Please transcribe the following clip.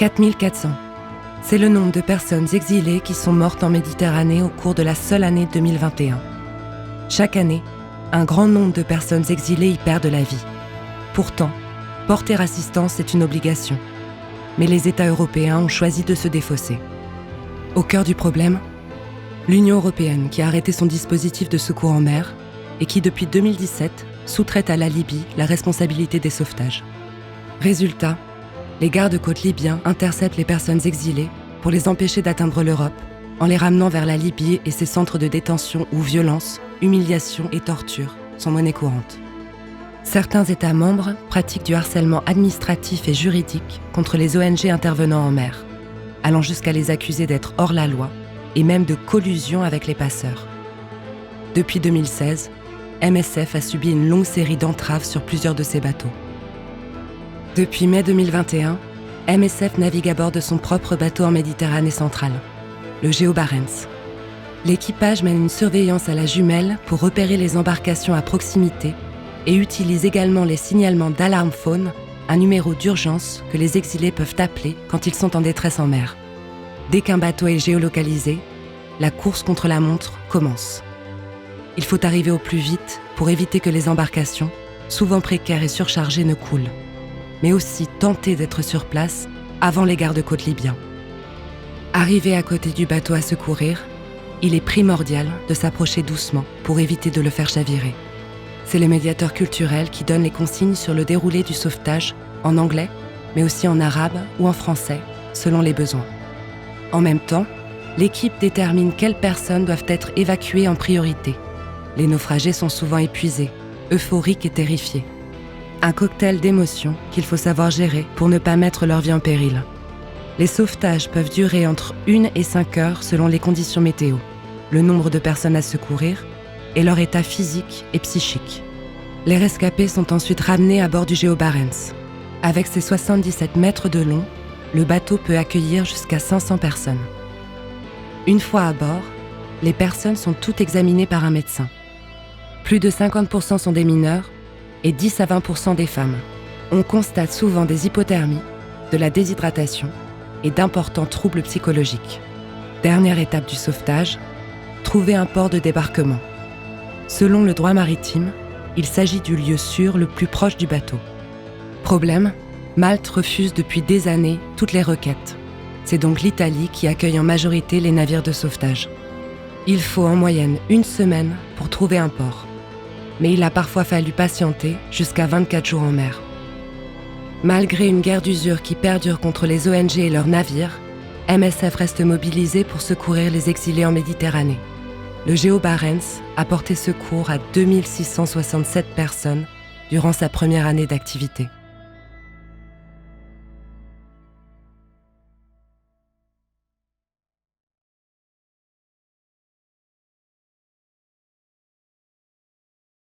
4400. C'est le nombre de personnes exilées qui sont mortes en Méditerranée au cours de la seule année 2021. Chaque année, un grand nombre de personnes exilées y perdent la vie. Pourtant, porter assistance est une obligation. Mais les États européens ont choisi de se défausser. Au cœur du problème, l'Union européenne qui a arrêté son dispositif de secours en mer et qui, depuis 2017, sous-traite à la Libye la responsabilité des sauvetages. Résultat, les gardes-côtes libyens interceptent les personnes exilées pour les empêcher d'atteindre l'Europe en les ramenant vers la Libye et ses centres de détention où violence, humiliation et torture sont monnaie courante. Certains États membres pratiquent du harcèlement administratif et juridique contre les ONG intervenant en mer, allant jusqu'à les accuser d'être hors la loi et même de collusion avec les passeurs. Depuis 2016, MSF a subi une longue série d'entraves sur plusieurs de ses bateaux. Depuis mai 2021, MSF navigue à bord de son propre bateau en Méditerranée centrale, le Géo Barents. L'équipage mène une surveillance à la jumelle pour repérer les embarcations à proximité et utilise également les signalements d'alarme faune, un numéro d'urgence que les exilés peuvent appeler quand ils sont en détresse en mer. Dès qu'un bateau est géolocalisé, la course contre la montre commence. Il faut arriver au plus vite pour éviter que les embarcations, souvent précaires et surchargées, ne coulent, mais aussi tenter d'être sur place avant les gardes-côtes libyens. Arrivé à côté du bateau à secourir, il est primordial de s'approcher doucement pour éviter de le faire chavirer. C'est le médiateur culturel qui donne les consignes sur le déroulé du sauvetage en anglais, mais aussi en arabe ou en français, selon les besoins. En même temps, l'équipe détermine quelles personnes doivent être évacuées en priorité. Les naufragés sont souvent épuisés, euphoriques et terrifiés. Un cocktail d'émotions qu'il faut savoir gérer pour ne pas mettre leur vie en péril. Les sauvetages peuvent durer entre 1 et 5 heures selon les conditions météo, le nombre de personnes à secourir et leur état physique et psychique. Les rescapés sont ensuite ramenés à bord du Géo Barents. Avec ses 77 mètres de long, le bateau peut accueillir jusqu'à 500 personnes. Une fois à bord, les personnes sont toutes examinées par un médecin. Plus de 50% sont des mineurs et 10 à 20% des femmes. On constate souvent des hypothermies, de la déshydratation et d'importants troubles psychologiques. Dernière étape du sauvetage, trouver un port de débarquement. Selon le droit maritime, il s'agit du lieu sûr le plus proche du bateau. Problème, Malte refuse depuis des années toutes les requêtes. C'est donc l'Italie qui accueille en majorité les navires de sauvetage. Il faut en moyenne 1 semaine pour trouver un port. Mais il a parfois fallu patienter jusqu'à 24 jours en mer. Malgré une guerre d'usure qui perdure contre les ONG et leurs navires, MSF reste mobilisé pour secourir les exilés en Méditerranée. Le Géo Barents a porté secours à 2667 personnes durant sa première année d'activité.